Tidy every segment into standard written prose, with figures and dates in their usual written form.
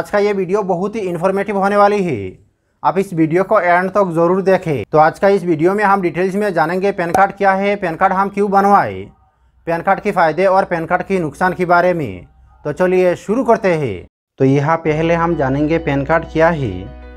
आज का ये वीडियो बहुत ही इन्फॉर्मेटिव होने वाली है। आप इस वीडियो को एंड तक जरूर देखें। तो आज का इस वीडियो में हम डिटेल्स में जानेंगे पैन कार्ड क्या है, पैन कार्ड हम क्यों बनवाए, पैन कार्ड के फ़ायदे और पैन कार्ड के नुकसान के बारे में। तो चलिए शुरू करते हैं। तो यहाँ पहले हम जानेंगे पैन कार्ड क्या है।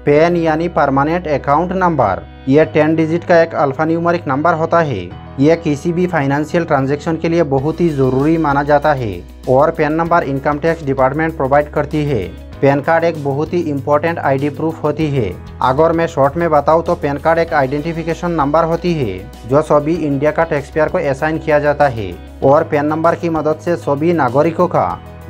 पैन यानी परमानेंट अकाउंट नंबर। यह 10 डिजिट का एक अल्फान्यूमेरिक नंबर होता है। यह किसी भी फाइनेंशियल ट्रांजैक्शन के लिए बहुत ही ज़रूरी माना जाता है और pan number income tax department provide करती है। पैन कार्ड एक बहुत ही इम्पोर्टेंट आईडी प्रूफ होती है। अगर मैं शॉर्ट में बताऊँ तो पैन कार्ड एक आइडेंटिफिकेशन नंबर होती है जो सभी इंडिया का टैक्स पेयर को असाइन किया जाता है और पैन नंबर की मदद से सभी नागरिकों का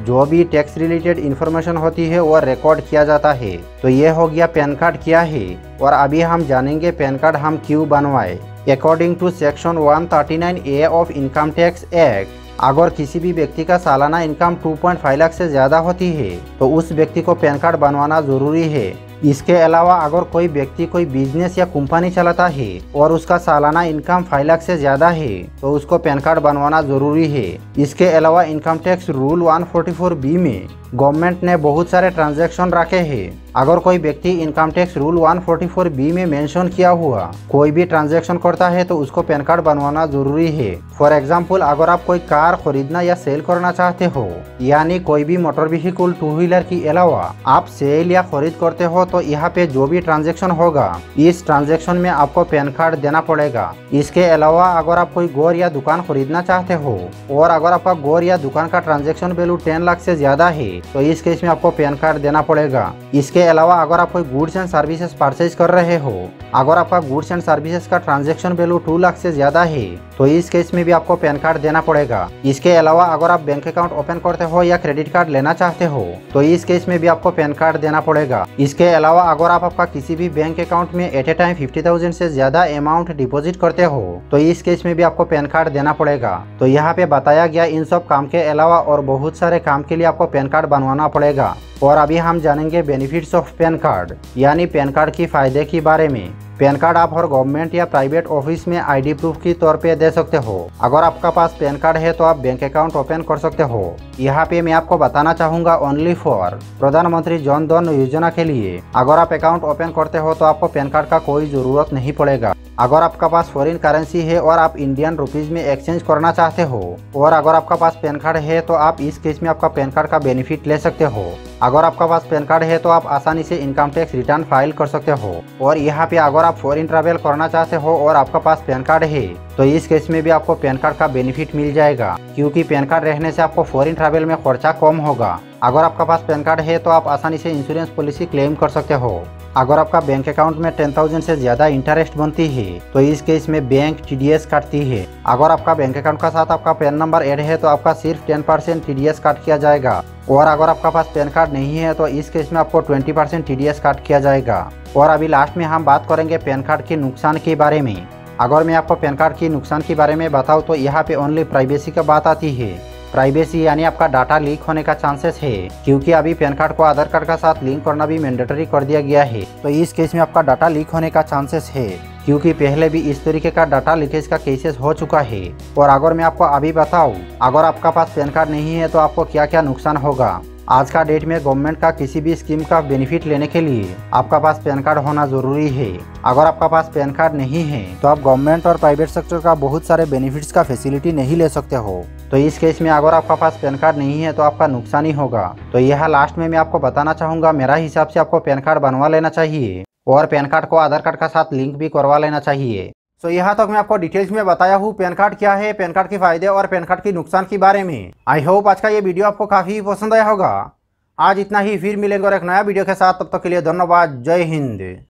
जो भी टैक्स रिलेटेड इन्फॉर्मेशन होती है वो रिकॉर्ड किया जाता है। तो ये हो गया पैन कार्ड क्या है। और अभी हम जानेंगे पैन कार्ड हम क्यों बनवाए। According to section 139A of income tax act, अगर किसी भी व्यक्ति का सालाना इनकम 2.5 लाख से ज़्यादा होती है तो उस व्यक्ति को पैन कार्ड बनवाना ज़रूरी है। इसके अलावा अगर कोई व्यक्ति कोई बिजनेस या कंपनी चलाता है और उसका सालाना इनकम 5 लाख से ज़्यादा है तो उसको पैन कार्ड बनवाना ज़रूरी है। इसके अलावा इनकम टैक्स रूल 144B में गवर्नमेंट ने बहुत सारे ट्रांजैक्शन रखे हैं। अगर कोई व्यक्ति इनकम टैक्स रूल 144B में मेंशन किया हुआ कोई भी ट्रांजैक्शन करता है तो उसको पैन कार्ड बनवाना जरूरी है। फॉर एग्जांपल, अगर आप कोई कार खरीदना या सेल करना चाहते हो, यानी कोई भी मोटर व्हीकल 2 व्हीलर के अलावा आप सेल या खरीद करते हो, तो यहाँ पे जो भी ट्रांजैक्शन होगा इस ट्रांजैक्शन में आपको पैन कार्ड देना पड़ेगा। इसके अलावा अगर आप कोई गोर या दुकान खरीदना चाहते हो और अगर आपका गोर या दुकान का ट्रांजैक्शन वैल्यू 10 लाख से ज्यादा है तो इस केस में आपको पैन कार्ड देना पड़ेगा। इसके अलावा अगर आप कोई गुड्स एंड सर्विसेज परचेज कर रहे हो, अगर आपका गुड्स एंड सर्विसेज का ट्रांजैक्शन वैल्यू 2 लाख से ज्यादा है तो इस केस में भी आपको पैन कार्ड देना पड़ेगा। इसके अलावा अगर आप बैंक अकाउंट ओपन करते हो या क्रेडिट कार्ड लेना चाहते हो तो इस केस में भी आपको पैन कार्ड देना पड़ेगा। इसके अलावा अगर आप आपका किसी भी बैंक अकाउंट में एट ए टाइम 50,000 से ज्यादा अमाउंट डिपॉजिट करते हो तो इस केस में भी आपको पैन कार्ड देना पड़ेगा। तो यहाँ पे बताया गया इन सब काम के अलावा और बहुत सारे काम के लिए आपको पैन कार्ड बनवाना पड़ेगा। और अभी हम जानेंगे बेनिफिट्स ऑफ पैन कार्ड, यानी पैन कार्ड की फायदे के बारे में। पैन कार्ड आप हर गवर्नमेंट या प्राइवेट ऑफिस में आईडी प्रूफ के तौर पे दे सकते हो। अगर आपका पास पैन कार्ड है तो आप बैंक अकाउंट ओपन कर सकते हो। यहाँ पे मैं आपको बताना चाहूँगा ओनली फॉर प्रधानमंत्री जन धन योजना के लिए अगर आप अकाउंट ओपन करते हो तो आपको पैन कार्ड का कोई ज़रूरत नहीं पड़ेगा। अगर आपका पास फॉरेन करेंसी है और आप इंडियन रुपीज़ में एक्सचेंज करना चाहते हो और अगर आपका पास पैन कार्ड है तो आप इस केस में आपका पैन कार्ड का बेनिफिट ले सकते हो। अगर आपका पास पैन कार्ड है तो आप आसानी से इनकम टैक्स रिटर्न फाइल कर सकते हो। और यहाँ पे अगर आप फॉरेन ट्रैवल करना चाहते हो और आपका पास पैन कार्ड है तो इस केस में भी आपको पैन कार्ड का बेनिफिट मिल जाएगा, क्योंकि पैन कार्ड रहने से आपको फॉरेन ट्रैवल में खर्चा कम होगा। अगर आपका पास पैन कार्ड है तो आप आसानी से इंश्योरेंस पॉलिसी क्लेम कर सकते हो। अगर आपका बैंक अकाउंट में 10,000 से ज़्यादा इंटरेस्ट बनती है तो इस केस में बैंक TDS काटती है। अगर आपका बैंक अकाउंट का साथ आपका पैन नंबर ऐड है तो आपका सिर्फ 10% TDS काट किया जाएगा। और अगर आपका पास पैन कार्ड नहीं है तो इस केस में आपको 20% TDS काट किया जाएगा। और अभी लास्ट में हम बात करेंगे पैन कार्ड के नुकसान के बारे में। अगर मैं आपको पैन कार्ड के नुकसान के बारे में बताऊँ तो यहाँ पे ओनली प्राइवेसी का बात आती है। प्राइवेसी यानी आपका डाटा लीक होने का चांसेस है, क्योंकि अभी पैन कार्ड को आधार कार्ड का साथ लिंक करना भी मैंडेटरी कर दिया गया है। तो इस केस में आपका डाटा लीक होने का चांसेस है, क्योंकि पहले भी इस तरीके का डाटा लीकेज का केसेस हो चुका है। और अगर मैं आपको अभी बताऊं, अगर आपका पास पैन कार्ड नहीं है तो आपको क्या क्या नुकसान होगा। आज का डेट में गवर्नमेंट का किसी भी स्कीम का बेनिफिट लेने के लिए आपका पास पैन कार्ड होना जरूरी है। अगर आपका पास पैन कार्ड नहीं है तो आप गवर्नमेंट और प्राइवेट सेक्टर का बहुत सारे बेनिफिट्स का फैसिलिटी नहीं ले सकते हो। तो इस केस में अगर आपका पास पैन कार्ड नहीं है तो आपका नुकसान ही होगा। तो यह लास्ट में मैं आपको बताना चाहूँगा, मेरा हिसाब से आपको पैन कार्ड बनवा लेना चाहिए और पैन कार्ड को आधार कार्ड का साथ लिंक भी करवा लेना चाहिए। तो यहाँ तक मैं आपको डिटेल्स में बताया हूँ पैन कार्ड क्या है, पैन कार्ड के फायदे और पैन कार्ड के नुकसान के बारे में। आई होप आज का ये वीडियो आपको काफ़ी पसंद आया होगा। आज इतना ही, फिर मिलेंगे और एक नया वीडियो के साथ। तब तक के लिए धन्यवाद। जय हिंद।